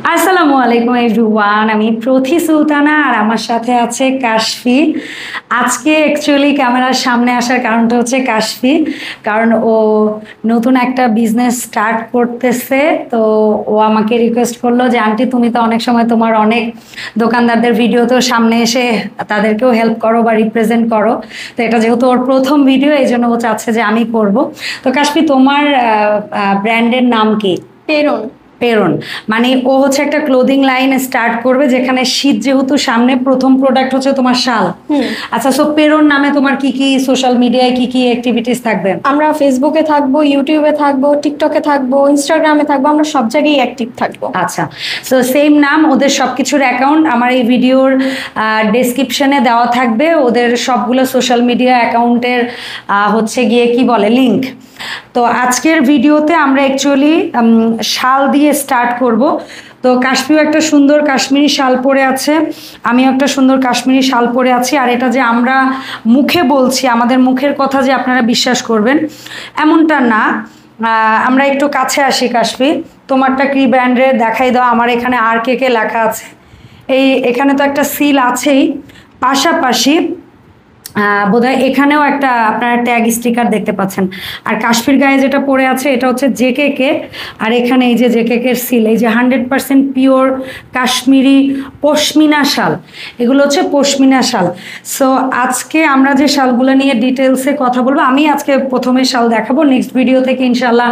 আসসালামু আলাইকুম এভরিওয়ান, আমি প্রথি সুলতানা আর আমার সাথে আছে কাশফি। আজকে অ্যাকচুয়ালি ক্যামেরার সামনে আসার কারণটা হচ্ছে কাশফি, কারণ ও নতুন একটা বিজনেস স্টার্ট করতেছে। তো ও আমাকে রিকোয়েস্ট করলো যে আন্টি তুমি তো অনেক সময় তোমার অনেক দোকানদারদের ভিডিও তো সামনে এসে তাদেরকেও হেল্প করো বা রিপ্রেজেন্ট করো। তো এটা যেহেতু ওর প্রথম ভিডিও, এই জন্য ও চাচ্ছে যে আমি করব। তো কাশফি, তোমার ব্র্যান্ডের নাম কি? পেরন। পেরন, মানে ও হচ্ছে একটা ক্লোদিং লাইন স্টার্ট করবে, যেখানে শীত যেহেতু সামনে, প্রথম প্রোডাক্ট হচ্ছে তোমার শাল। আচ্ছা, সো পেরন নামে তোমার কি কি সোশ্যাল মিডিয়ায় কি কি অ্যাক্টিভিটিস থাকবে? আমরা ফেসবুকে থাকবো, ইউটিউবে থাকবো, টিকটকে থাকবো, ইনস্টাগ্রামে থাকবো, আমরা সব জায়গায় অ্যাক্টিভ থাকবো। আচ্ছা, সো সেম নাম, ওদের সবকিছুর অ্যাকাউন্ট আমার এই ভিডিওর ডেসক্রিপশনে দেওয়া থাকবে। ওদের সবগুলো সোশ্যাল মিডিয়া অ্যাকাউন্টের হচ্ছে গিয়ে কি বলে লিংক। তো আজকের ভিডিওতে আমরা অ্যাকচুয়ালি শাল দিয়ে স্টার্ট করব। তো কাশ্মীর একটা সুন্দর কাশ্মীরি শাল পরে আছে, আমিও একটা সুন্দর কাশ্মীরি শাল পরে আছি। আর এটা যে আমরা মুখে বলছি, আমাদের মুখের কথা যে আপনারা বিশ্বাস করবেন এমনটা না। আমরা একটু কাছে আসি। কাশ্মীর, তোমারটা কি ব্র্যান্ডের দেখাই দাও। আমার এখানে আর কে কে লেখা আছে, এখানে তো একটা সিল আছেই, পাশাপাশি বোধহয় এখানেও একটা আপনারা ট্যাগ স্টিকার দেখতে পাচ্ছেন। আর কাশ্মীর গায়ে যেটা পরে আছে এটা হচ্ছে জেকেকে, আর এখানে এই যে জেকেকের সিল, এই যে 100% পিওর কাশ্মীরি পশমিনা শাল, এগুলো হচ্ছে পশমিনা শাল। সো আজকে আমরা যে শালগুলো নিয়ে ডিটেলসে কথা বলবো, আমি আজকে প্রথমে শাল দেখাবো, নেক্সট ভিডিও থেকে ইনশাল্লাহ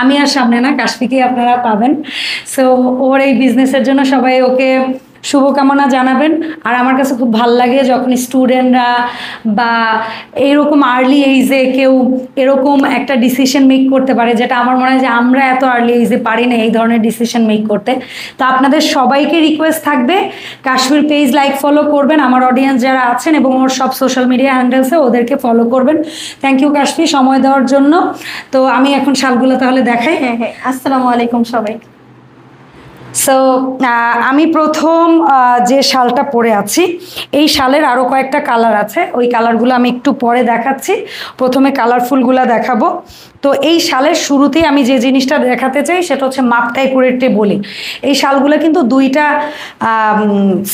আমি আর সামনে না, কাশ্মীরকেই আপনারা পাবেন। সো ওর এই বিজনেসের জন্য সবাই ওকে শুভকামনা জানাবেন। আর আমার কাছে খুব ভাল লাগে যখন স্টুডেন্টরা বা এইরকম আর্লি এইজে কেউ এরকম একটা ডিসিশন মেক করতে পারে, যেটা আমার মনে হয় যে আমরা এত আর্লি এইজে পারি না এই ধরনের ডিসিশন মেক করতে। তো আপনাদের সবাইকে রিকোয়েস্ট থাকবে, কাশ্মীর পেজ লাইক ফলো করবেন, আমার অডিয়েন্স যারা আছেন এবং ওর সব সোশ্যাল মিডিয়া হ্যান্ডেলসে ওদেরকে ফলো করবেন। থ্যাংক ইউ কাশ্মীর সময় দেওয়ার জন্য। তো আমি এখন শালগুলো তাহলে দেখাই। হ্যাঁ হ্যাঁ, আসসালামু আলাইকুম সবাই। সো আমি প্রথম যে শালটা পরে আছি, এই শালের আরও কয়েকটা কালার আছে, ওই কালারগুলো আমি একটু পরে দেখাচ্ছি। প্রথমে কালারফুলগুলো দেখাবো। তো এই শালের শুরুতেই আমি যে জিনিসটা দেখাতে চাই সেটা হচ্ছে মাপটা একুরেটে বলি। এই শালগুলো কিন্তু দুইটা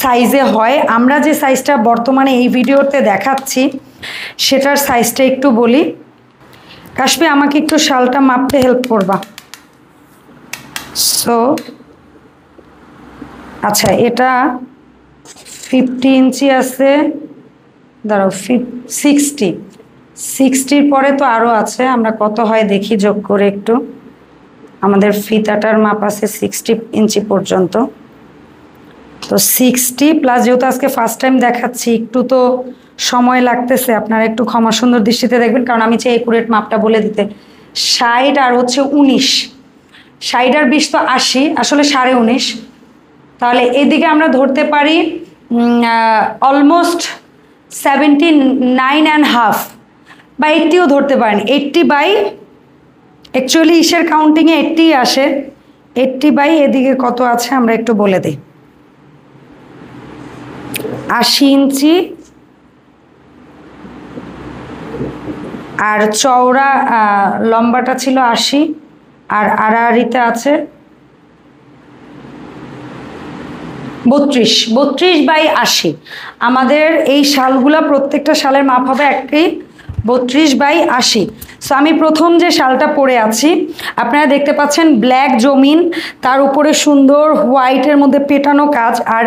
সাইজে হয়। আমরা যে সাইজটা বর্তমানে এই ভিডিওতে দেখাচ্ছি সেটার সাইজটা একটু বলি। কাশ্মীর, আমাকে একটু শালটা মাপতে হেল্প করবা। সো আচ্ছা, এটা 50 ইঞ্চি আছে, দাঁড়াও, 60-60-র পরে তো আরও আছে, আমরা কত হয় দেখি যোগ করে একটু। আমাদের ফিতাটার মাপ আছে 60 ইঞ্চি পর্যন্ত। তো 60 প্লাস, যেহেতু আজকে ফার্স্ট টাইম দেখাচ্ছি একটু তো সময় লাগতেছে, আপনারা একটু ক্ষমা সুন্দর দৃষ্টিতে দেখবেন, কারণ আমি চাই একুরেট মাপটা বলে দিতে। 60 আর হচ্ছে 19, 60 আর 20 তো 80, আসলে 19.5। তাহলে এদিকে আমরা ধরতে পারি অলমোস্ট 79.5 বা 80ও ধরতে পারেন। 80 বাই, অ্যাকচুয়ালি ইসের কাউন্টিংয়ে 80 আসে। 80 বাই এদিকে কত আছে আমরা একটু বলে দিই। 80 ইঞ্চি, আর চওড়া লম্বাটা ছিল 80, আর আড়াআড়িতে আছে 32 বাই 80। আমাদের এই শালগুলা প্রত্যেকটা শালের মাপ হবে একই 32 বাই 80। সো আমি প্রথম যে শালটা পরে আছি, আপনারা দেখতে পাচ্ছেন ব্ল্যাক জমিন, তার উপরে সুন্দর হোয়াইটের মধ্যে পেটানো কাজ। আর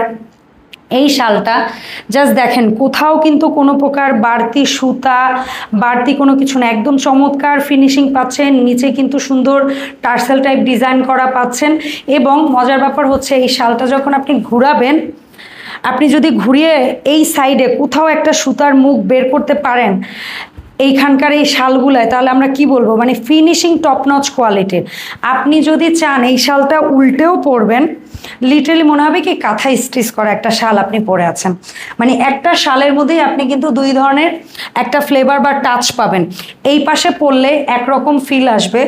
এই শালটা জাস্ট দেখেন, কোথাও কিন্তু কোনো প্রকার বাড়তি সুতা, বাড়তি কোনো কিছু না, একদম চমৎকার ফিনিশিং পাচ্ছেন। নিচে কিন্তু সুন্দর টার্সেল টাইপ ডিজাইন করা পাচ্ছেন। এবং মজার ব্যাপার হচ্ছে এই শালটা যখন আপনি ঘুরাবেন, আপনি যদি ঘুরিয়ে এই সাইডে কোথাও একটা সুতার মুখ বের করতে পারেন এইখানকার এই শালগুলায়, তাহলে আমরা কি বলবো, মানে ফিনিশিং টপ নচ কোয়ালিটির। আপনি যদি চান এই শালটা উল্টেও পরবেন, লিটারালি মনে হবে কি কাঁথা স্টিচ করা একটা শাল আপনি পরে আছেন। মানে একটা শালের মধ্যেই আপনি কিন্তু দুই ধরনের একটা ফ্লেভার বা টাচ পাবেন। এই পাশে পরলে একরকম ফিল আসবে,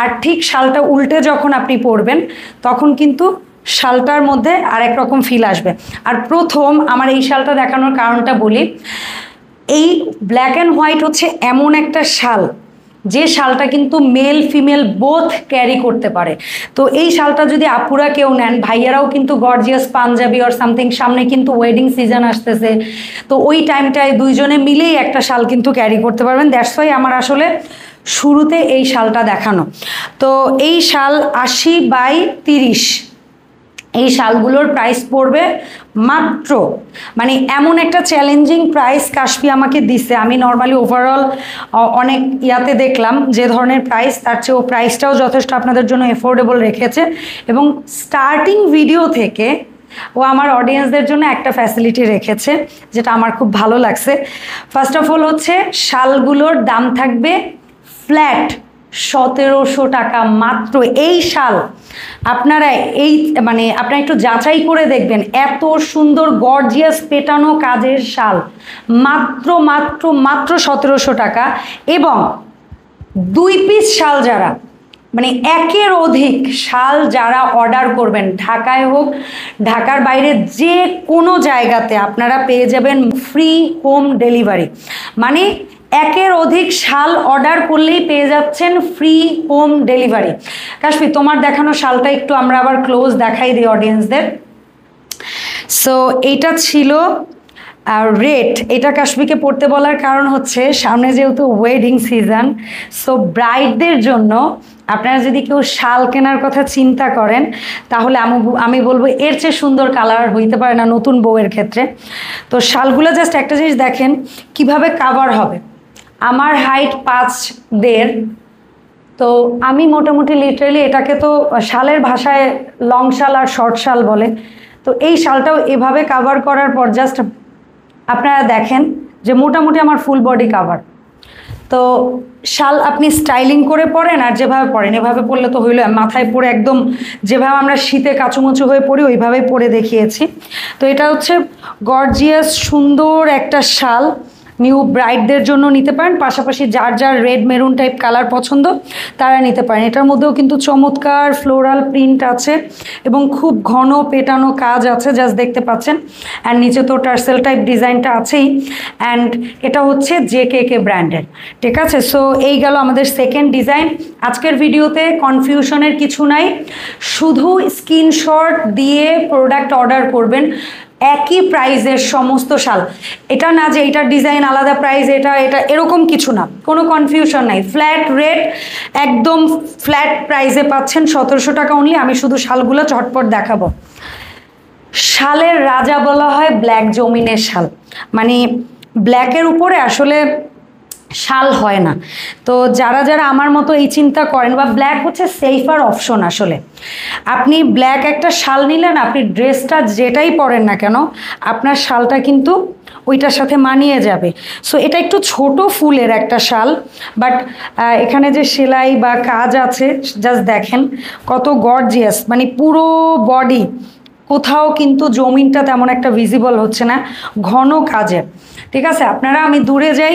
আর ঠিক শালটা উল্টে যখন আপনি পরবেন তখন কিন্তু শালটার মধ্যে আরেক রকম ফিল আসবে। আর প্রথম আমার এই শালটা দেখানোর কারণটা বলি, এই ব্ল্যাক অ্যান্ড হোয়াইট হচ্ছে এমন একটা শাল যে শালটা কিন্তু মেল ফিমেল বোথ ক্যারি করতে পারে। তো এই শালটা যদি আপুরা কেউ নেন, ভাইয়ারাও কিন্তু গর্জিয়াস পাঞ্জাবি অর সামথিং, সামনে কিন্তু ওয়েডিং সিজন আসতেছে, তো ওই টাইমটায় দুইজনে মিলেই একটা শাল কিন্তু ক্যারি করতে পারবেন। দ্যাটস ওয়াই আমার আসলে শুরুতে এই শালটা দেখানো। তো এই শাল 80/30, এই শালগুলোর প্রাইস পড়বে মাত্র, মানে এমন একটা চ্যালেঞ্জিং প্রাইস কাশফি আমাকে দিছে। আমি নর্মালি ওভারঅল অনেক ইয়াতে দেখলাম যে ধরনের প্রাইস, তার চেয়ে ও প্রাইসটাও যথেষ্ট আপনাদের জন্য এফোর্ডেবল রেখেছে। এবং স্টার্টিং ভিডিও থেকে ও আমার অডিয়েন্সদের জন্য একটা ফ্যাসিলিটি রেখেছে যেটা আমার খুব ভালো লাগছে। ফার্স্ট অফ অল হচ্ছে শালগুলোর দাম থাকবে ফ্ল্যাট 1700 টাকা মাত্র। এই শাল আপনারা মানে আপনারা একটু যাচাই করে দেখবেন, এত সুন্দর গর্জিয়াস পেটানো কাজের শাল মাত্র মাত্র মাত্র 1700 টাকা। এবং 2 পিস শাল যারা, মানে একের অধিক শাল যারা অর্ডার করবেন, ঢাকায় হোক ঢাকার বাইরে যে কোনো জায়গাতে আপনারা পেয়ে যাবেন ফ্রি হোম ডেলিভারি। মানে একের অধিক শাল অর্ডার করলেই পেয়ে যাচ্ছেন ফ্রি হোম ডেলিভারি। কাশফি, তোমার দেখানো শালটা একটু আমরা আবার ক্লোজ দেখাই দিই অডিয়েন্সদের। সো এইটা ছিল রেট। এটা কাশফিকে পড়তে বলার কারণ হচ্ছে সামনে যেহেতু ওয়েডিং সিজন, সো ব্রাইডদের জন্য আপনারা যদি কেউ শাল কেনার কথা চিন্তা করেন তাহলে আমি বলবো এর চেয়ে সুন্দর কালার হইতে পারে না নতুন বউয়ের ক্ষেত্রে। তো শালগুলো জাস্ট একটা জিনিস দেখেন কিভাবে কাভার হবে। আমার হাইট 5.5, তো আমি মোটামুটি লিটারেলি এটাকে তো শালের ভাষায় লং শাল আর শর্ট শাল বলে। তো এই শালটাও এভাবে কাভার করার পর জাস্ট আপনারা দেখেন যে মোটামুটি আমার ফুল বডি কাভার। তো শাল আপনি স্টাইলিং করে পরেন আর যেভাবে পরেন, এভাবে পরলে তো হইলো, মাথায় পরে একদম যেভাবে আমরা শীতে কাচুমুচু হয়ে পড়ি ওইভাবেই পরে দেখিয়েছি। তো এটা হচ্ছে গর্জিয়াস সুন্দর একটা শাল, নিউ ব্রাইডদের জন্য নিতে পারেন, পাশাপাশি যার যার রেড মেরুন টাইপ কালার পছন্দ তারা নিতে পারেন। এটার মধ্যেও কিন্তু চমৎকার ফ্লোরাল প্রিন্ট আছে এবং খুব ঘন পেটানো কাজ আছে, জাস্ট দেখতে পাচ্ছেন। অ্যান্ড নিচে তো টার্সেল টাইপ ডিজাইনটা আছেই। অ্যান্ড এটা হচ্ছে JKK ব্র্যান্ডের, ঠিক আছে। সো এই গেল আমাদের সেকেন্ড ডিজাইন। আজকের ভিডিওতে কনফিউশনের কিছু নাই, শুধু স্ক্রিনশট দিয়ে প্রোডাক্ট অর্ডার করবেন। একই প্রাইজের সমস্ত শাল, এটা না যে এটার ডিজাইন আলাদা প্রাইস, এটা এরকম কিছু না, কোনো কনফিউশন নাই। ফ্ল্যাট রেট, একদম ফ্ল্যাট প্রাইসে পাচ্ছেন 1700 টাকা অনলি। আমি শুধু শালগুলো চটপট দেখাবো। শালের রাজা বলা হয় ব্ল্যাক জমিনের শাল, মানে ব্ল্যাকের উপরে আসলে শাল হয় না। তো যারা যারা আমার মতো এই চিন্তা করেন, বা ব্ল্যাক হচ্ছে সেফার অপশন, আসলে আপনি ব্ল্যাক একটা শাল নিলেন, আপনি ড্রেসটা যেটাই পরেন না কেন আপনার শালটা কিন্তু ওইটার সাথে মানিয়ে যাবে। সো এটা একটু ছোট ফুলের একটা শাল, বাট এখানে যে সেলাই বা কাজ আছে জাস্ট দেখেন কত গর্জিয়াস, মানে পুরো বডি, কোথাও কিন্তু জমিনটা তেমন একটা ভিজিবল হচ্ছে না, ঘন কাজের, ঠিক আছে। আপনারা, আমি দূরে যাই,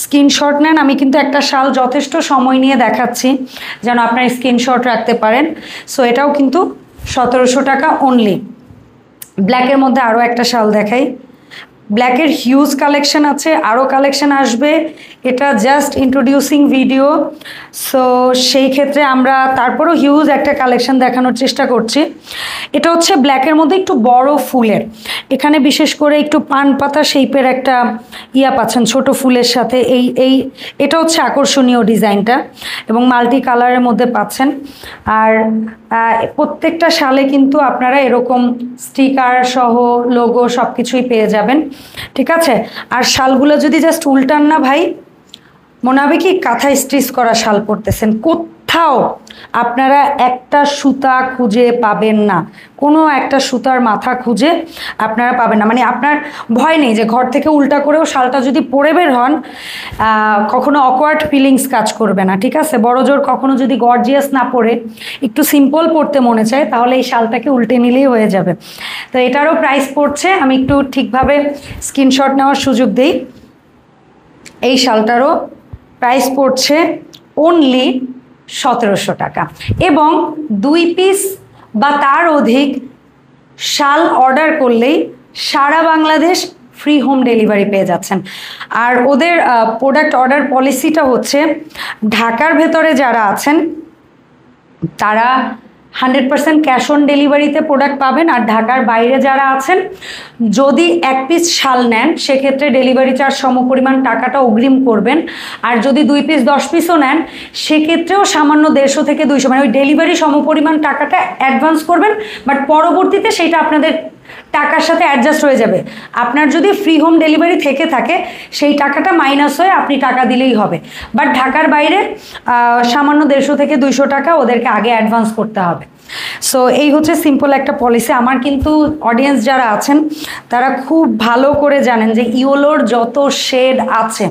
স্ক্রিনশট নেন। আমি কিন্তু একটা শাল যথেষ্ট সময় নিয়ে দেখাচ্ছি যেন আপনার স্ক্রিনশট রাখতে পারেন। সো এটাও কিন্তু 1700 টাকা অনলি। ব্ল্যাকের মধ্যে আরও একটা শাল দেখাই। ব্ল্যাকের হিউজ কালেকশন আছে, আরও কালেকশন আসবে, এটা জাস্ট ইন্ট্রোডিউসিং ভিডিও। সো সেই ক্ষেত্রে আমরা তারপরও হিউজ একটা কালেকশন দেখানোর চেষ্টা করছি। এটা হচ্ছে ব্ল্যাকের মধ্যে একটু বড় ফুলের, এখানে বিশেষ করে একটু পান পাতা শেপের একটা পাচ্ছেন ছোট ফুলের সাথে। এটা হচ্ছে আকর্ষণীয় ডিজাইনটা, এবং মাল্টি কালারের মধ্যে পাচ্ছেন। আর প্রত্যেকটা শালে কিন্তু আপনারা এরকম স্টিকার সহ লোগো সব কিছুই পেয়ে যাবেন, ঠিক আছে। আর শালগুলো যদি জাস্ট উল্টান না ভাই, মনে হবে কি কাঁথায় স্টিচ করা শাল পরতেছেন। কোথাও আপনারা একটা সুতা খুঁজে পাবেন না, কোনো একটা সুতার মাথা খুঁজে আপনারা পাবেন না। মানে আপনার ভয় নেই যে ঘর থেকে উল্টা করেও শালটা যদি পরে বের হন কখনো অকওয়ার্ড ফিলিংস কাজ করবে না, ঠিক আছে। বড় জোর কখনো যদি গর্জিয়াস না পরে একটু সিম্পল পড়তে মনে চায় তাহলে এই শালটাকে উল্টে নিলেই হয়ে যাবে। তো এটারও প্রাইস পড়ছে, আমি একটু ঠিকভাবে স্ক্রিনশট নেওয়ার সুযোগ দিই। এই শালটারও প্রাইস পড়ছে অনলি 1700 টাকা, এবং 2 পিস বা তার অধিক শাল অর্ডার করলেই সারা বাংলাদেশ ফ্রি হোম ডেলিভারি পেয়ে যাচ্ছেন। আর ওদের প্রোডাক্ট অর্ডার পলিসিটা হচ্ছে ঢাকার ভেতরে যারা আছেন তারা 100% ক্যাশ অন ডেলিভারিতে প্রোডাক্ট পাবেন। আর ঢাকার বাইরে যারা আছেন যদি 1 পিস শাল নেন সেক্ষেত্রে ডেলিভারি চার্জ সমপরিমাণ টাকাটা অগ্রিম করবেন। আর যদি 2 পিস 10 পিসও নেন সেক্ষেত্রেও সামান্য 150 থেকে 200, মানে ওই ডেলিভারি সমপরিমাণ টাকাটা অ্যাডভান্স করবেন, বাট পরবর্তীতে সেইটা আপনাদের টাকার সাথে অ্যাডজাস্ট হয়ে যাবে। আপনার যদি ফ্রি হোম ডেলিভারি থেকে থাকে সেই টাকাটা মাইনাস হয়ে আপনি টাকা দিলেই হবে। বাট ঢাকার বাইরে সামান্য 150 থেকে 200 টাকা ওদেরকে আগে অ্যাডভান্স করতে হবে। সো এই হচ্ছে সিম্পল একটা পলিসি। আমার কিন্তু অডিয়েন্স যারা আছেন তারা খুব ভালো করে জানেন যে ইয়োলোর যত শেড আছে,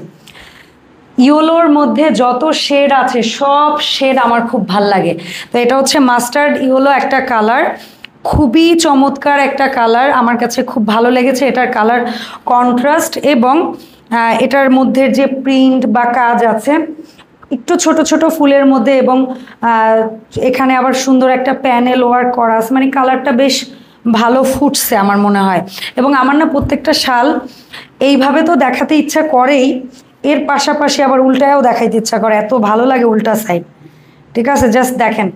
ইয়োলোর মধ্যে যত শেড আছে সব শেড আমার খুব ভাল লাগে। তো এটা হচ্ছে মাস্টার্ড ইয়োলো একটা কালার, খুবই চমৎকার একটা কালার, আমার কাছে খুব ভালো লেগেছে এটার কালার কন্ট্রাস্ট। এবং এটার মধ্যে যে প্রিন্ট বা কাজ আছে একটু ছোট ছোট ফুলের মধ্যে, এবং এখানে আবার সুন্দর একটা প্যানেল ওয়ার্ক করা আছে, মানে কালারটা বেশ ভালো ফুটছে আমার মনে হয়। এবং আমার না প্রত্যেকটা শাল এইভাবে তো দেখাতে ইচ্ছা করেই, এর পাশাপাশি আবার উল্টায়ও দেখাইতে ইচ্ছা করে, এত ভালো লাগে উল্টা সাইড। ঠিক আছে, জাস্ট দেখেন,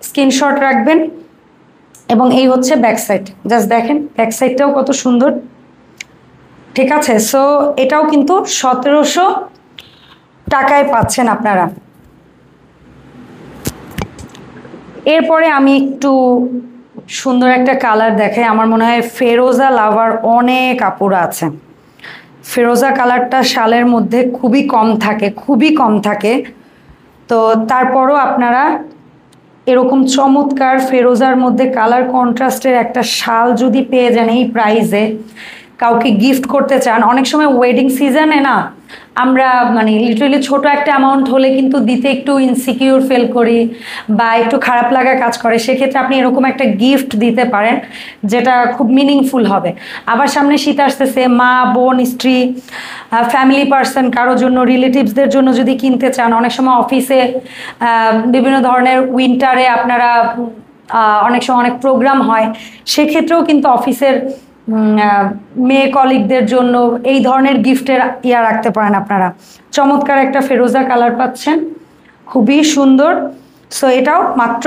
স্ক্রিনশট রাখবেন। এবং এই হচ্ছে ব্যাক সাইড, জাস্ট দেখেন ব্যাক সাইডটাও কত সুন্দর। ঠিক আছে, সো এটাও কিন্তু 1700 টাকায় পাচ্ছেন আপনারা। এরপরে আমি একটু সুন্দর একটা কালার দেখাই। আমার মনে হয় ফেরোজা লাভার অনেক আপুরা আছে। ফেরোজা কালারটা শালের মধ্যে খুবই কম থাকে, খুবই কম থাকে। তো তারপরও আপনারা এরকম চমৎকার ফেরোজার মধ্যে কালার কন্ট্রাস্টের একটা শাল যদি পেয়ে যান এই প্রাইসে, কাউকে গিফট করতে চান, অনেক সময় ওয়েডিং সিজনে না আমরা মানে লিটারালি ছোট একটা অ্যামাউন্ট হলে কিন্তু দিতে একটু ইনসিকিউর ফিল করি বা একটু খারাপ লাগা কাজ করে, সেক্ষেত্রে আপনি এরকম একটা গিফট দিতে পারেন যেটা খুব মিনিংফুল হবে। আবার সামনে শীত আসতেছে, মা বোন স্ত্রী ফ্যামিলি পার্সন কারোর জন্য, রিলেটিভসদের জন্য যদি কিনতে চান, অনেক সময় অফিসে বিভিন্ন ধরনের উইন্টারে আপনারা অনেক সময় অনেক প্রোগ্রাম হয়, সেক্ষেত্রেও কিন্তু অফিসের মেয়ে কলিগদের জন্য এই ধরনের গিফটের ইয়া রাখতে পারেন আপনারা। চমৎকার একটা ফেরোজা কালার পাচ্ছেন, খুবই সুন্দর। সো এটাও মাত্র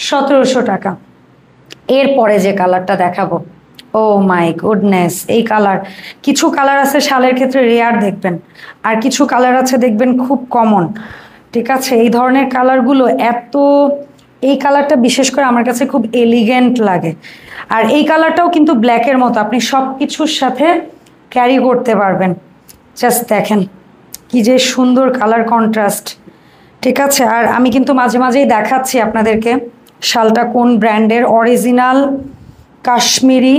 1700 টাকা। এরপরে যে কালারটা দেখাবো, ও মাই গুডনেস, এই কালার, কিছু কালার আছে শালের ক্ষেত্রে রেয়ার দেখবেন, আর কিছু কালার আছে দেখবেন খুব কমন। ঠিক আছে, এই ধরনের কালারগুলো এই কালারটা বিশেষ করে আমার কাছে খুব এলিগেন্ট লাগে। আর এই কালারটাও কিন্তু ব্ল্যাকের মতো, আপনি সব কিছুর সাথে ক্যারি করতে পারবেন। জাস্ট দেখেন কি যে সুন্দর কালার কন্ট্রাস্ট। ঠিক আছে, আর আমি কিন্তু মাঝে মাঝেই দেখাচ্ছি আপনাদেরকে শালটা কোন ব্র্যান্ডের, অরিজিনাল কাশ্মীরি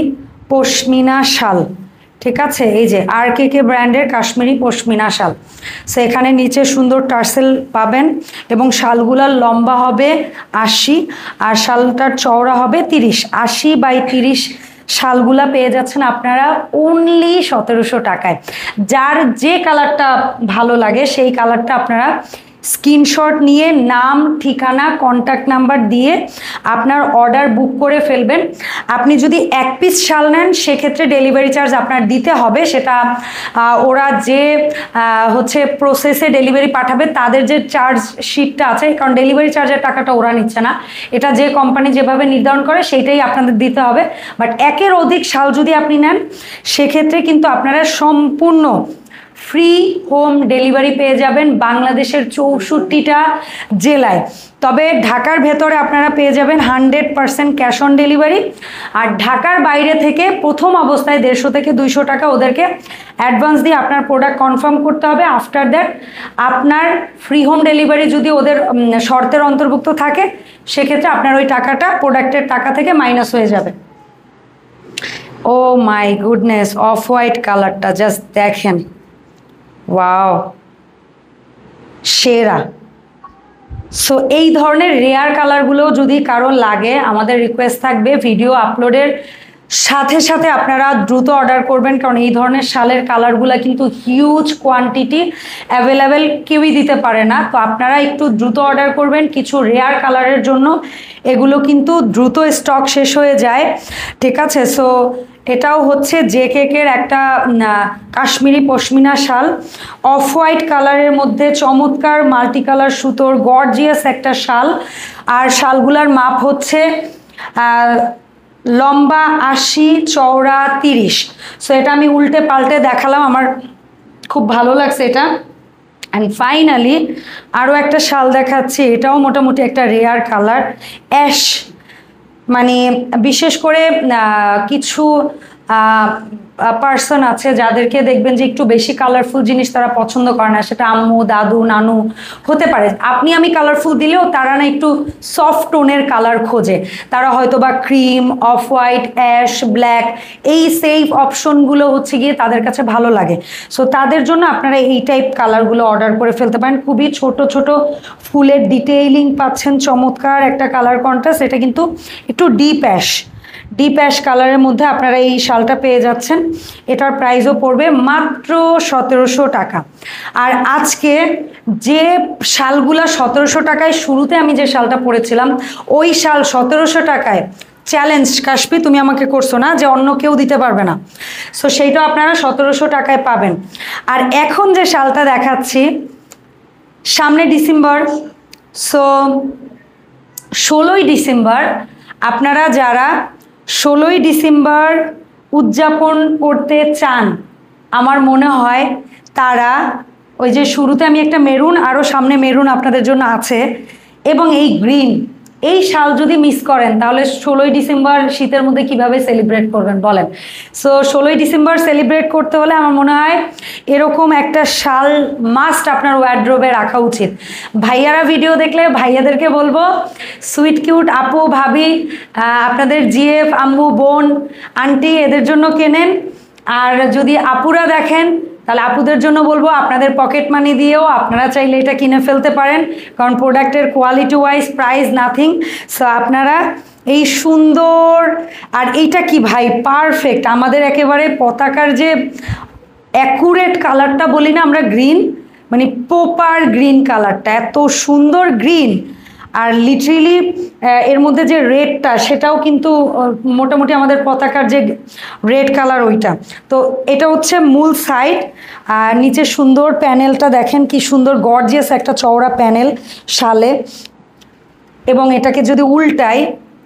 পশমিনা শাল। ঠিক আছে, এই যে RKK ব্র্যান্ডের কাশ্মীরি পশমিনা শাল। সো এখানে নিচে সুন্দর টার্সেল পাবেন এবং শালগুলার লম্বা হবে 80 আর শালটার চওড়া হবে 30। 80x30 শালগুলা পেয়ে যাচ্ছেন আপনারা অনলি 1700 টাকায়। যার যে কালারটা ভালো লাগে সেই কালারটা আপনারা স্ক্রিনশট নিয়ে নাম, ঠিকানা, কন্ট্যাক্ট নাম্বার দিয়ে আপনার অর্ডার বুক করে ফেলবেন। আপনি যদি 1 পিস শাল নেন সেক্ষেত্রে ডেলিভারি চার্জ আপনার দিতে হবে, সেটা ওরা যে হচ্ছে প্রসেসে ডেলিভারি পাঠাবে তাদের যে চার্জ শিটটা আছে, কারণ ডেলিভারি চার্জের টাকাটা ওরা নিচ্ছে না, এটা যে কোম্পানি যেভাবে নির্ধারণ করে সেইটাই আপনাদের দিতে হবে। বাট 1-এর অধিক শাল যদি আপনি নেন সেক্ষেত্রে কিন্তু আপনারা সম্পূর্ণ ফ্রি হোম ডেলিভারি পেয়ে যাবেন বাংলাদেশের 64টা জেলায়। তবে ঢাকার ভেতরে আপনারা পেয়ে যাবেন 100% ক্যাশ অন ডেলিভারি। আর ঢাকার বাইরে থেকে প্রথম অবস্থায় 150 থেকে 200 টাকা ওদেরকে অ্যাডভান্স দিয়ে আপনার প্রোডাক্ট কনফার্ম করতে হবে। আফটার দ্যাট আপনার ফ্রি হোম ডেলিভারি যদি ওদের শর্তের অন্তর্ভুক্ত থাকে সেক্ষেত্রে আপনার ওই টাকাটা প্রোডাক্টের টাকা থেকে মাইনাস হয়ে যাবে। ও মাই গুডনেস, অফ হোয়াইট কালারটা জাস্ট দেখেন, ওয়াও, সেরা। সো এই ধরনের রেয়ার কালারগুলো যদি কারো লাগে, আমাদের রিকোয়েস্ট থাকবে ভিডিও আপলোডের সাথে সাথে আপনারা দ্রুত অর্ডার করবেন, কারণ এই ধরনের শালের কালারগুলো কিন্তু হিউজ কোয়ান্টিটি অ্যাভেলেবেল, কেউই দিতে পারে না। তো আপনারা একটু দ্রুত অর্ডার করবেন, কিছু রেয়ার কালারের জন্য এগুলো কিন্তু দ্রুত স্টক শেষ হয়ে যায়, ঠিক আছে। সো এটাও হচ্ছে জেকেকের একটা কাশ্মীরি পশমিনা শাল, অফ হোয়াইট কালারের মধ্যে চমৎকার মাল্টি কালার সুতোর গর্জিয়াস একটা শাল। আর শালগুলার মাপ হচ্ছে লম্বা 80, চওড়া 30। সো এটা আমি উল্টে পাল্টে দেখালাম, আমার খুব ভালো লাগছে এটা। অ্যান্ড ফাইনালি আরও একটা শাল দেখাচ্ছি, এটাও মোটামুটি একটা রেয়ার কালার, অ্যাশ। মানে বিশেষ করে কিছু পার্সন আছে যাদেরকে দেখবেন যে একটু বেশি কালারফুল জিনিস তারা পছন্দ করে না, সেটা আম্মু, দাদু, নানু হতে পারে। আপনি আমি কালারফুল দিলেও তারা না একটু সফট টোনের কালার খোঁজে, তারা হয়তো বা cream, off white, ash, black, এই সেফ অপশনগুলো হচ্ছে গিয়ে তাদের কাছে ভালো লাগে। সো তাদের জন্য আপনারা এই টাইপ কালারগুলো অর্ডার করে ফেলতে পারেন। খুবই ছোট ছোট ফুলের ডিটেইলিং পাচ্ছেন, চমৎকার একটা কালার কন্ট্রাস্ট। এটা কিন্তু একটু ডিপ অ্যাশ কালারের মধ্যে আপনারা এই শালটা পেয়ে যাচ্ছেন। এটার প্রাইসও পড়বে মাত্র 1700 টাকা। আর আজকে যে শালগুলা 1700 টাকায়, শুরুতে আমি যে শালটা পরেছিলাম ওই শাল 1700 টাকায় চ্যালেঞ্জ কাশপি তুমি আমাকে করছো না যে অন্য কেউ দিতে পারবে না, সো সেইটাও আপনারা 1700 টাকায় পাবেন। আর এখন যে শালটা দেখাচ্ছি, সামনে ডিসেম্বর, সো 16ই ডিসেম্বর আপনারা যারা 16ই ডিসেম্বর উদযাপন করতে চান, আমার মনে হয় তারা ওই যে শুরুতে আমি একটা মেরুন, আরও সামনে মেরুন আপনাদের জন্য আছে, এবং এই গ্রিন, এই শাল যদি মিস করেন তাহলে 16ই ডিসেম্বর শীতের মধ্যে কিভাবে সেলিব্রেট করবেন বলেন। সো 16ই ডিসেম্বর সেলিব্রেট করতে হলে আমার মনে হয় এরকম একটা শাল মাস্ট আপনার ওয়ার্ড্রোবে রাখা উচিত। ভাইয়ারা ভিডিও দেখলে ভাইয়াদেরকে বলবো, সুইট কিউট আপু, ভাবি, আপনাদের জিএফ, আম্মু, বোন, আন্টি, এদের জন্য কেনেন। আর যদি আপুরা দেখেন তাহলে আপুদের জন্য বলবো আপনাদের পকেট মানি দিয়েও আপনারা চাইলে এটা কিনে ফেলতে পারেন, কারণ প্রোডাক্টের quality wise price nothing. So আপনারা এই সুন্দর, আর এইটা কি ভাই পারফেক্ট, আমাদের একেবারে পতাকার যে অ্যাকুরেট কালারটা বলি না আমরা, গ্রিন, মানে প্রপার গ্রিন কালারটা, এত সুন্দর গ্রিন। আর লিটারেলি এর মধ্যে যে রেডটা সেটাও কিন্তু মোটামুটি আমাদের পতাকার যে রেড কালার ওইটা। তো এটা হচ্ছে মূল সাইড, আর নিচে সুন্দর প্যানেলটা দেখেন কি সুন্দর গর্জিয়াস একটা চওড়া প্যানেল শালে, এবং এটাকে যদি উল্টাই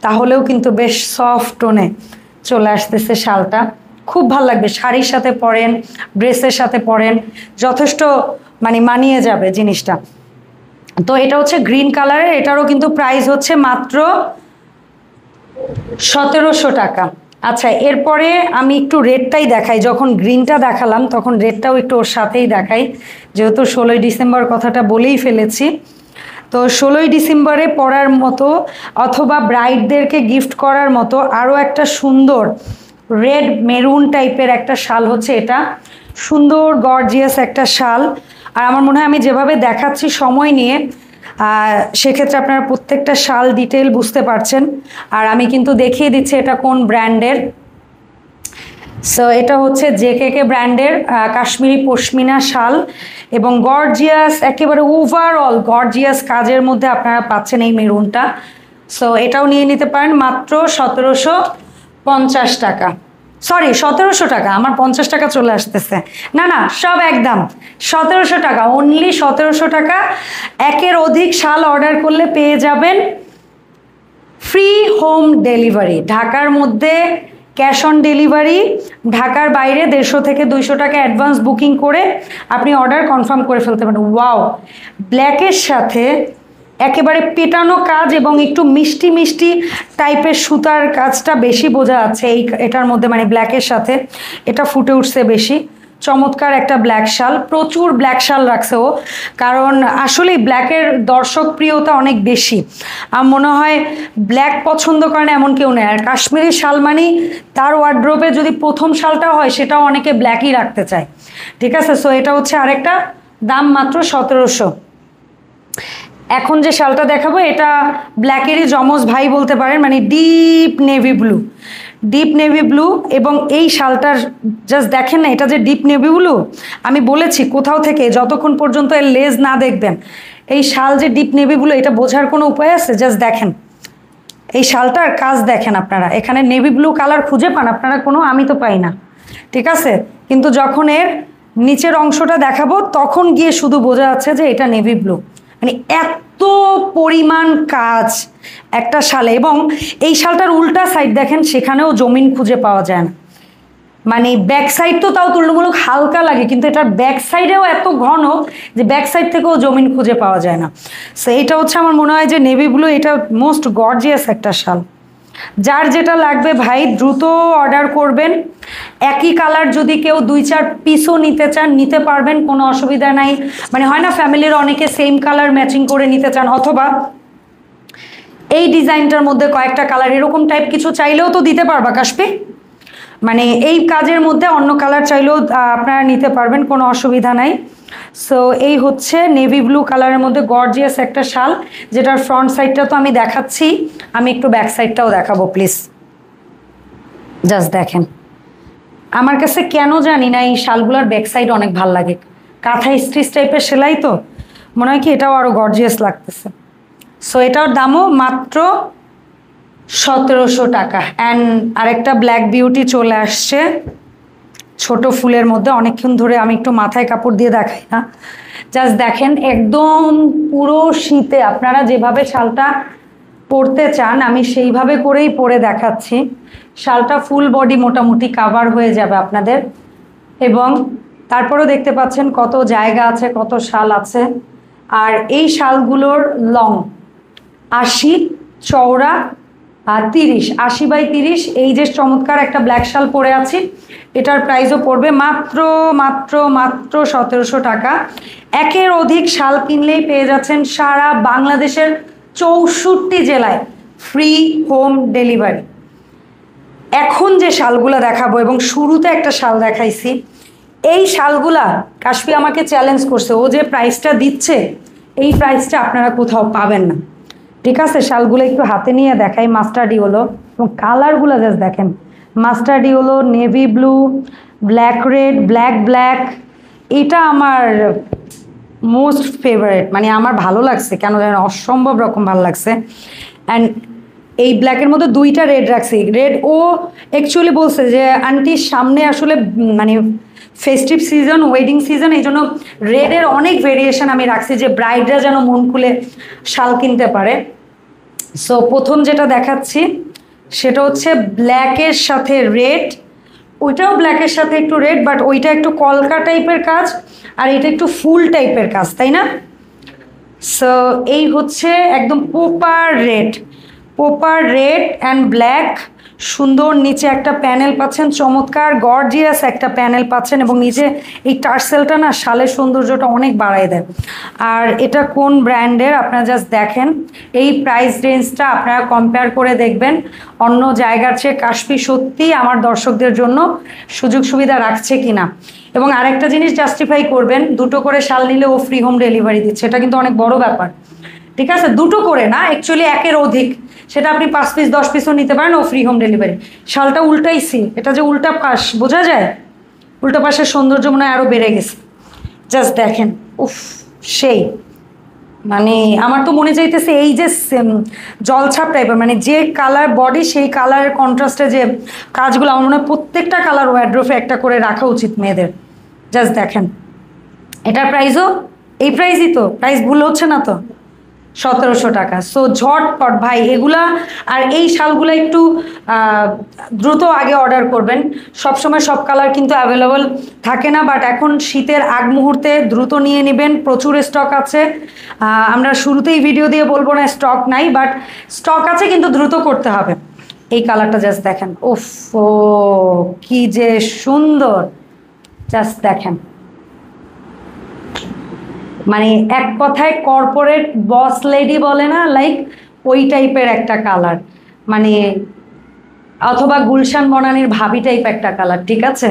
তাহলেও কিন্তু বেশ সফট টোনে চলে আসতেছে শালটা, খুব ভালো লাগবে। শাড়ির সাথে পরেন, ড্রেসের সাথে পরেন, যথেষ্ট মানে মানিয়ে যাবে জিনিসটা। তো এটা হচ্ছে গ্রিন কালারের, এটারও কিন্তু প্রাইস হচ্ছে মাত্র 1700 টাকা। আচ্ছা, এরপরে আমি একটু রেডটাই দেখাই, যখন গ্রিনটা দেখালাম তখন রেডটাও একটু ওর সাথেই দেখাই, যেহেতু 16ই ডিসেম্বর কথাটা বলেই ফেলেছি। তো 16ই ডিসেম্বরে পরার মতো অথবা ব্রাইডদেরকে গিফট করার মতো আরও একটা সুন্দর রেড মেরুন টাইপের একটা শাল হচ্ছে এটা, সুন্দর গর্জিয়াস একটা শাল। আর আমার মনে হয় আমি যেভাবে দেখাচ্ছি সময় নিয়ে, সেক্ষেত্রে আপনারা প্রত্যেকটা শাল ডিটেল বুঝতে পারছেন। আর আমি কিন্তু দেখিয়ে দিচ্ছি এটা কোন ব্র্যান্ডের। সো এটা হচ্ছে জেকেকে ব্র্যান্ডের কাশ্মীরি পশমিনা শাল, এবং গর্জিয়াস, একেবারে ওভারঅল গর্জিয়াস কাজের মধ্যে আপনারা পাচ্ছেন এই মেরুনটা। সো এটাও নিয়ে নিতে পারেন মাত্র 1750 টাকা, সরি 1700 টাকা, আমার 50 টাকা চলে আসতেছে, না না সব একদম 1700 টাকা, অনলি 1700 টাকা। একের অধিক শাল অর্ডার করলে পেয়ে যাবেন ফ্রি হোম ডেলিভারি, ঢাকার মধ্যে ক্যাশ অন ডেলিভারি, ঢাকার বাইরে 150 থেকে 200 টাকা অ্যাডভান্স বুকিং করে আপনি অর্ডার কনফার্ম করে ফেলতে পারেন। ওয়াও, ব্ল্যাকের সাথে একেবারে পেটানো কাজ এবং একটু মিষ্টি মিষ্টি টাইপের সুতার কাজটা বেশি বোঝা যাচ্ছে এটার মধ্যে, মানে ব্ল্যাকের সাথে এটা ফুটে উঠছে বেশি। চমৎকার একটা ব্ল্যাক শাল, প্রচুর ব্ল্যাক শাল রাখছে ও, কারণ আসলেই ব্ল্যাকের দর্শক প্রিয়তা অনেক বেশি। আমার মনে হয় ব্ল্যাক পছন্দ করে না এমন কেউ নেই। আর কাশ্মীরি শাল মানে তার ওয়ার্ড্রোবে যদি প্রথম শালটা হয় সেটাও অনেকে ব্ল্যাকই রাখতে চায়, ঠিক আছে। সো এটা হচ্ছে আরেকটা, দাম মাত্র 1700। এখন যে শালটা দেখাবো এটা ব্ল্যাকেরই যমজ ভাই বলতে পারেন, মানে deep navy blue, deep navy blue, এবং এই শালটার জাস্ট দেখেন না, এটা যে ডিপ নেভি ব্লু, আমি বলেছি কোথাও থেকে যতক্ষণ পর্যন্ত এর লেজ না দেখবেন এই শাল যে ডিপ নেভি ব্লু এটা বোঝার কোনো উপায় আছে? জাস্ট দেখেন এই শালটার কাজ দেখেন আপনারা, এখানে নেভি ব্লু কালার খুঁজে পান আপনারা কোনো? আমি তো পাই না, ঠিক আছে? কিন্তু যখন এর নিচের অংশটা দেখাবো তখন গিয়ে শুধু বোঝা যাচ্ছে যে এটা নেভি ব্লু। মানে এত পরিমাণ কাজ একটা শালে, এবং এই শালটার উল্টা সাইড দেখেন, সেখানেও জমিন খুঁজে পাওয়া যায় না। মানে ব্যাক সাইড তো তাও তুলনামূলক হালকা লাগে, কিন্তু এটার ব্যাক সাইডেও এত ঘন যে ব্যাক সাইড থেকেও জমিন খুঁজে পাওয়া যায় না। সো এটা হচ্ছে আমার মনে হয় যে নেভি ব্লু এটা মোস্ট গর্জিয়াস একটা শাল। যার যেটা লাগবে ভাই দ্রুত অর্ডার করবেন। একই কালার যদি কেউ 2-4 পিসও নিতে চান নিতে পারবেন, কোনো অসুবিধা নাই। মানে হয় না ফ্যামিলির অনেকে সেম কালার ম্যাচিং করে নিতে চান, অথবা এই ডিজাইনটার মধ্যে কয়েকটা কালার এরকম টাইপ কিছু চাইলেও তো দিতে পারবা কাশপি। মানে এই কাজের মধ্যে অন্য কালার চাইলেও আপনারা নিতে পারবেন, কোনো অসুবিধা নাই। সো এই হচ্ছে নেভি ব্লু কালারের মধ্যে গর্জিয়াস একটা শাল, যেটার ফ্রন্ট সাইডটা তো আমি দেখাচ্ছি, আমি একটু ব্যাক সাইডটাও দেখাবো প্লিজ। জাস্ট দেখেন, আমার কাছে কেন জানি না এই শালগুলোর ব্যাক সাইড অনেক ভাল লাগে, কাঁথা স্টিচ টাইপের সেলাই তো মনে হয় কি এটাও আরও গর্জিয়াস লাগতেছে। সো এটার দামও মাত্র 1700 টাকা। অ্যান্ড আরেকটা ব্ল্যাক বিউটি চলে আসছে ছোট ফুলের মধ্যে, অনেকক্ষণ ধরে আমি একটু মাথায় কাপড় দিয়ে দেখাই না। জাস্ট দেখেন একদম পুরো শীতে আপনারা যেভাবে শালটা পরতে চান আমি সেইভাবে করেই পরে দেখাচ্ছি। শালটা ফুল বডি মোটামুটি কাভার হয়ে যাবে আপনাদের, এবং তারপরেও দেখতে পাচ্ছেন কত জায়গা আছে, কত শাল আছে। আর এই শালগুলোর লং 80, চওড়া 30, 80/30। এই যে চমৎকার একটা ব্ল্যাক শাল পরে আছি, এটার প্রাইসও পড়বে মাত্র মাত্র মাত্র 1700 টাকা। একের অধিক শাল কিনলেই পেয়ে যাচ্ছেন সারা বাংলাদেশের 64 জেলায় ফ্রি হোম ডেলিভারি। এখন যে শালগুলা দেখাবো, এবং শুরুতে একটা শাল দেখাইছি, এই শালগুলা কাশফি আমাকে চ্যালেঞ্জ করছে, ও যে প্রাইসটা দিচ্ছে এই প্রাইসটা আপনারা কোথাও পাবেন না, ঠিক আছে? শালগুলো একটু হাতে নিয়ে দেখাই। মাস্টার্ডি হলো, এবং কালারগুলো জাস্ট দেখেন, মাস্টার্ডি হলো, navy blue, black red, black black. এটা আমার মোস্ট ফেভারিট, মানে আমার ভালো লাগছে কেন জানেন, অসম্ভব রকম ভালো লাগছে। অ্যান্ড এই ব্ল্যাকের মধ্যে 2টা রেড রাখছি। রেড ও অ্যাকচুয়ালি বলছে যে আন্টির সামনে আসলে মানে ফেস্টিভ সিজন, ওয়েডিং সিজন, এই জন্য রেডের অনেক ভেরিয়েশন আমি রাখছি যে ব্রাইডরা যেন মন খুলে শাল কিনতে পারে। সো প্রথম যেটা দেখাচ্ছি সেটা হচ্ছে ব্ল্যাকের সাথে রেড, ওইটাও ব্ল্যাকের সাথে একটু রেড, বাট ওইটা একটু কলকা টাইপের কাজ আর এটা একটু ফুল টাইপের কাজ, তাই না? সো এই হচ্ছে একদম পোপার রেড অ্যান্ড ব্ল্যাক। সুন্দর নিচে একটা প্যানেল পাচ্ছেন, চমৎকার গর্জিয়াস একটা প্যানেল পাচ্ছেন, এবং নিচে এই টার্সেলটা না শালের সৌন্দর্যটা অনেক বাড়ায় দেয়। আর এটা কোন ব্র্যান্ডের আপনারা জাস্ট দেখেন, এই প্রাইস রেঞ্জটা আপনারা কম্পেয়ার করে দেখবেন অন্য জায়গার চেয়ে কাশফি সত্যি আমার দর্শকদের জন্য সুযোগ সুবিধা রাখছে কিনা। এবং আরেকটা জিনিস জাস্টিফাই করবেন, 2টো করে শাল নিলে ও ফ্রি হোম ডেলিভারি দিচ্ছে, এটা কিন্তু অনেক বড় ব্যাপার, ঠিক আছে? 2টো করে না, অ্যাকচুয়ালি একের অধিক, সেটা আপনি 5 পিস 10 পিসও নিতে পারেন, ও ফ্রি হোম ডেলিভারি। শালটা উল্টাইছি, এটা যে উল্টা পাশ বোঝা যায়, উল্টা পাশের সৌন্দর্য মনে হয় আরও বেড়ে গেছে। জাস্ট দেখেন, উফ সেই, মানে আমার তো মনে চাইতেছে এই যে জলছাপ টাইপের, মানে যে কালার বডি সেই কালারের কন্ট্রাস্টে যে কাজগুলো, আমার মনে হয় প্রত্যেকটা কালার ওয়ার্ড্রোফে একটা করে রাখা উচিত মেয়েদের। জাস্ট দেখেন, এটার প্রাইসও এই প্রাইসই তো, প্রাইস ভুল হচ্ছে না তো? 1700 টাকা। সো ঝটপট ভাই এগুলা, আর এই শালগুলো একটু দ্রুত আগে অর্ডার করবেন। সবসময় সব কালার কিন্তু অ্যাভেলেবল থাকে না, বাট এখন শীতের আগ মুহূর্তে দ্রুত নিয়ে নেবেন, প্রচুর স্টক আছে। আমরা শুরুতেই ভিডিও দিয়ে বলবো না স্টক নাই, বাট স্টক আছে, কিন্তু দ্রুত করতে হবে। এই কালারটা জাস্ট দেখেন, উফ ও কি যে সুন্দর, জাস্ট দেখেন, মানে এক কথায় কর্পোরেট বস লেডি বলে না, লাইক ওই টাইপের একটা কালার, মানে অথবা গুলশান বনানীর ভাবি টাইপ একটা কালার, ঠিক আছে?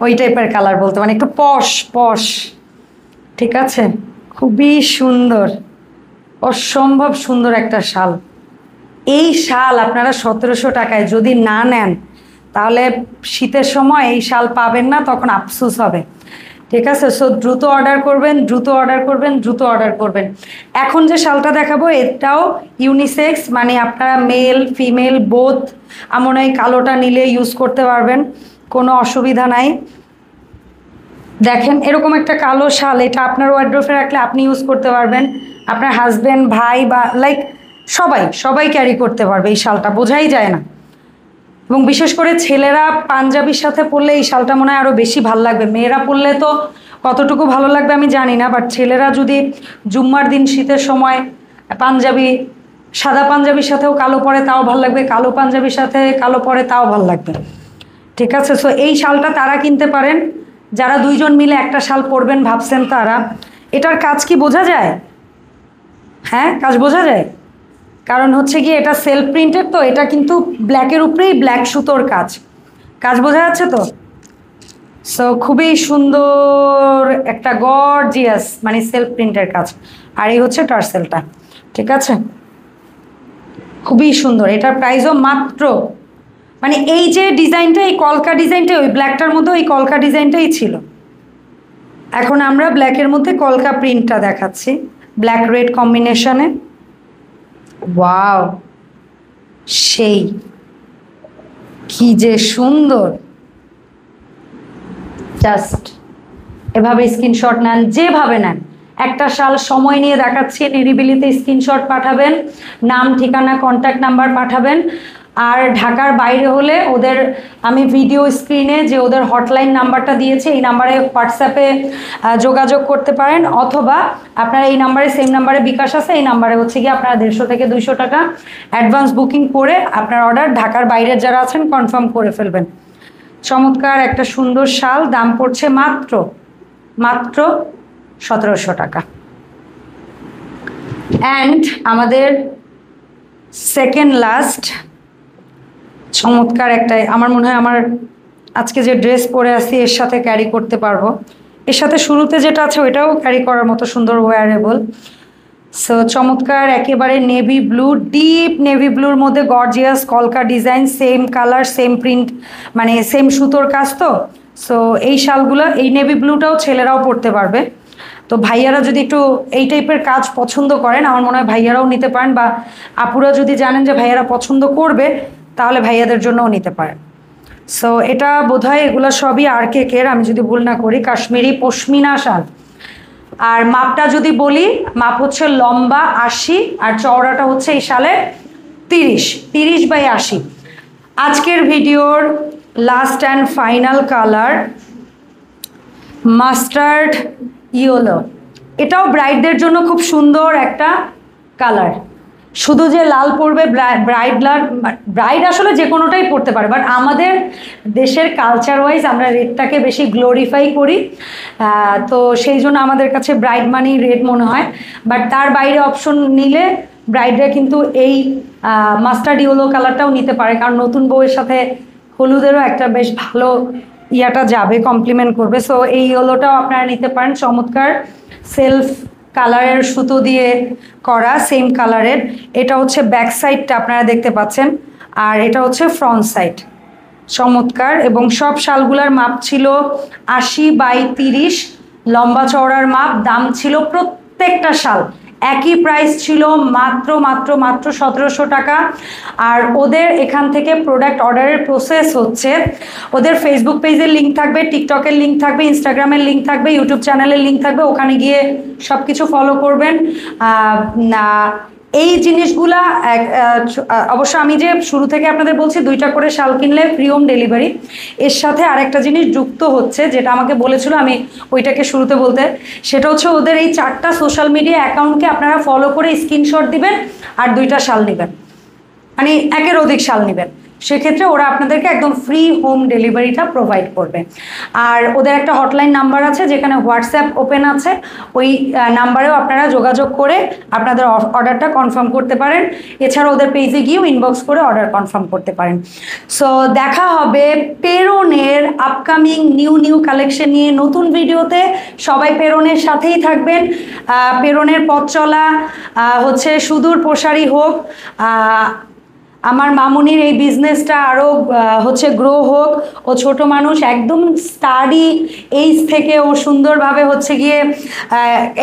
ওই টাইপের কালার বলতে, মানে একটু পশ, ঠিক আছে? খুবই সুন্দর, অসম্ভব সুন্দর একটা শাল। এই শাল আপনারা 1700 টাকায় যদি না নেন তাহলে শীতের সময় এই শাল পাবেন না, তখন আফসোস হবে। ঠিক আছে, সো দ্রুত অর্ডার করবেন, দ্রুত অর্ডার করবেন, দ্রুত অর্ডার করবেন। এখন যে শালটা দেখাবো এটাও ইউনিসেক্স, মানে আপনারা মেল ফিমেল বোথ এমন এই কালোটা নিলে ইউজ করতে পারবেন, কোনো অসুবিধা নাই। দেখেন এরকম একটা কালো শাল, এটা আপনার ওয়ার্ড্রোবে রাখলে আপনি ইউজ করতে পারবেন, আপনার হাজব্যান্ড ভাই বা লাইক সবাই ক্যারি করতে পারবে। এই শালটা বোঝাই যায় না, এবং বিশেষ করে ছেলেরা পাঞ্জাবির সাথে পরলে এই শালটা মনে হয় আরও বেশি ভালো লাগবে। মেয়েরা পরলে তো কতটুকু ভালো লাগবে আমি জানি না, বাট ছেলেরা যদি জুম্মার দিন শীতের সময় পাঞ্জাবি, সাদা পাঞ্জাবির সাথেও কালো পরে তাও ভালো লাগবে, কালো পাঞ্জাবির সাথে কালো পরে তাও ভালো লাগবে। ঠিক আছে, সো এই শালটা তারা কিনতে পারেন যারা দুইজন মিলে একটা শাল পরবেন ভাবছেন তারা। এটার কাজ কি বোঝা যায়? হ্যাঁ, কাজ বোঝা যায়, কারণ হচ্ছে কি এটা সেলফ প্রিন্টেড, তো এটা কিন্তু ব্ল্যাকের উপরেই ব্ল্যাক সুতোর কাজ বোঝা যাচ্ছে তো। সো খুবই সুন্দর একটা গর্জিয়াস মানে সেলফ প্রিন্টের কাজ, আর এই হচ্ছে টার্সেলটা। ঠিক আছে, খুবই সুন্দর। এটার প্রাইসও মাত্র, মানে এই যে ডিজাইনটা, এই কলকা ডিজাইনটা ওই ব্ল্যাকটার মধ্যে ওই কলকা ডিজাইনটাই ছিল। এখন আমরা ব্ল্যাকের মধ্যে কলকা প্রিন্টটা দেখাচ্ছি, ব্ল্যাক রেড কম্বিনেশনে। ওয়াও, সেই কি যে সুন্দর! জাস্ট এভাবে স্ক্রিনশট নেন, যেভাবে নেন। একটা শাল সময় নিয়ে দেখাচ্ছি, নিরিবিলিতে স্ক্রিনশট পাঠাবেন, নাম ঠিকানা কন্ট্যাক্ট নাম্বার পাঠাবেন। আর ঢাকার বাইরে হলে ওদের আমি ভিডিও স্ক্রিনে যে ওদের হটলাইন নাম্বারটা দিয়েছে এই নাম্বারে হোয়াটসঅ্যাপে যোগাযোগ করতে পারেন, অথবা আপনারা এই নাম্বারে, সেম নাম্বারে বিকাশ আছে, এই নাম্বারে হচ্ছে গিয়ে আপনারা 150 থেকে 200 টাকা অ্যাডভান্স বুকিং করে আপনার অর্ডার ঢাকার বাইরের যারা আছেন কনফার্ম করে ফেলবেন। চমৎকার একটা সুন্দর শাল, দাম পড়ছে মাত্র 1700 টাকা। অ্যান্ড আমাদের সেকেন্ড লাস্ট চমৎকার একটা, আমার মনে হয় আমার আজকে যে ড্রেস পরে আছি এর সাথে ক্যারি করতে পারবো। এর সাথে শুরুতে যেটা আছে ওইটাও ক্যারি করার মতো সুন্দর ওয়্যারেবল। সো চমৎকার একেবারে নেভি ব্লু, ডিপ নেভি ব্লুর মধ্যে গর্জিয়াস কলকা design, same colour same print, মানে সেম সুতোর কাজ তো। সো এই শালগুলো, এই নেভি ব্লুটাও ছেলেরাও পরতে পারবে। তো ভাইয়ারা যদি একটু এই টাইপের কাজ পছন্দ করেন আমার মনে হয় ভাইয়ারাও নিতে পারেন, বা আপুরা যদি জানেন যে ভাইয়ারা পছন্দ করবে তাহলে ভাইয়াদের জন্যও নিতে পারেন। সো এটা বোধহয় এগুলো সবই আরকেকের, আমি যদি ভুল না করি, কাশ্মীরি পশমিনা শাল। আর মাপটা যদি বলি, মাপ হচ্ছে লম্বা 80 আর চওড়াটা হচ্ছে এই শালে 30/80। আজকের ভিডিওর last and final colour mustard yellow. এটাও ব্রাইডদের জন্য খুব সুন্দর একটা কালার। শুধু যে লাল পরবে ব্রাইড আসলে যে কোনোটাই পরতে পারে, বাট আমাদের দেশের কালচার ওয়াইজ আমরা রেডটাকে বেশি গ্লোরিফাই করি, তো সেই জন্য আমাদের কাছে ব্রাইড মানি রেড মনে হয়। বাট তার বাইরে অপশন নিলে ব্রাইডরা কিন্তু এই মাস্টার্ড ইয়েলো কালারটাও নিতে পারে, কারণ নতুন বউয়ের সাথে হলুদেরও একটা বেশ ভালো ইয়াটা যাবে, কমপ্লিমেন্ট করবে। সো এই ইয়েলোটাও আপনারা নিতে পারেন। চমৎকার সেলফ কালারের সুতো দিয়ে করা, সেম কালারের। এটা হচ্ছে ব্যাক সাইডটা আপনারা দেখতে পাচ্ছেন, আর এটা হচ্ছে ফ্রন্ট সাইড। চমৎকার, এবং সব শালগুলার মাপ ছিল 80/30, লম্বা চওড়ার মাপ। দাম ছিল প্রত্যেকটা শাল একই প্রাইস ছিল, মাত্র 1700 টাকা। আর ওদের এখান থেকে প্রোডাক্ট অর্ডারের প্রসেস হচ্ছে, ওদের ফেসবুক পেজের লিঙ্ক থাকবে, টিকটকের লিঙ্ক থাকবে, ইনস্টাগ্রামের লিঙ্ক থাকবে, ইউটিউব চ্যানেলের লিঙ্ক থাকবে, ওখানে গিয়ে সব কিছু ফলো করবেন। এই জিনিসগুলা অবশ্য আমি যে শুরু থেকে আপনাদের বলছি 2টা করে শাল কিনলে ফ্রি হোম ডেলিভারি। এর সাথে আরেকটা জিনিস যুক্ত হচ্ছে, যেটা আমাকে বলেছিল, আমি ওইটাকে শুরুতে বলতে, সেটা হচ্ছে ওদের এই 4টা সোশ্যাল মিডিয়া অ্যাকাউন্টকে আপনারা ফলো করে স্ক্রিনশট দিবেন আর 2টা শাল নেবেন, মানে একের অধিক শাল নেবেন, সেক্ষেত্রে ওরা আপনাদেরকে একদম ফ্রি হোম ডেলিভারিটা প্রোভাইড করবে। আর ওদের একটা হটলাইন নাম্বার আছে যেখানে হোয়াটসঅ্যাপ ওপেন আছে, ওই নাম্বারেও আপনারা যোগাযোগ করে আপনাদের অর্ডারটা কনফার্ম করতে পারেন। এছাড়া ওদের পেজে গিয়েও ইনবক্স করে অর্ডার কনফার্ম করতে পারেন। সো দেখা হবে পেরনের আপকামিং নিউ কালেকশন নিয়ে নতুন ভিডিওতে। সবাই পেরনের সাথেই থাকবেন। পেরনের পথ চলা হচ্ছে সুদূর প্রসারী হোক। আমার মামুনির এই বিজনেসটা আরও হচ্ছে গ্রো হোক। ও ছোট মানুষ, একদম স্টাডি এইজ থেকে ও সুন্দরভাবে হচ্ছে গিয়ে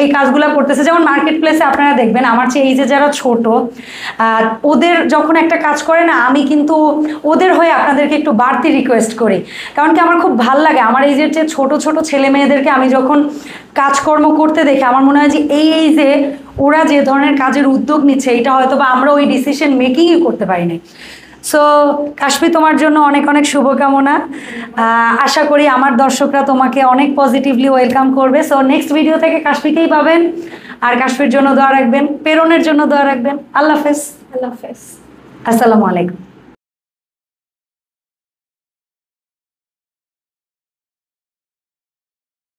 এই কাজগুলো করতেছে। যেমন মার্কেট প্লেসে আপনারা দেখবেন আমার চেয়ে এইজে যারা ছোট, ওদের যখন একটা কাজ করে না, আমি কিন্তু ওদের হয়ে আপনাদেরকে একটু বাড়তি রিকোয়েস্ট করি। কারণ কি আমার খুব ভাল লাগে আমার এইজের যে ছোট ছোট ছেলে মেয়েদেরকে আমি যখন কাজকর্ম করতে দেখি, আমার মনে হয় যে এই যে ওরা যে ধরনের কাজের উদ্যোগ নিচ্ছে, এটা হয়তো বা আমরা ওই ডিসিশন মেকিংই করতে পারি না। সো কাশফি, তোমার জন্য অনেক অনেক শুভকামনা। আশা করি আমার দর্শকরা তোমাকে অনেক পজিটিভলি ওয়েলকাম করবে। সো নেক্সট ভিডিও থেকে কাশফিকেই পাবেন। আর কাশফির জন্য দোয়া রাখবেন, প্রেরণের জন্য দোয়া রাখবেন। আল্লাহ হাফেজ। আল্লাহ হাফেজ। আসসালামু আলাইকুম।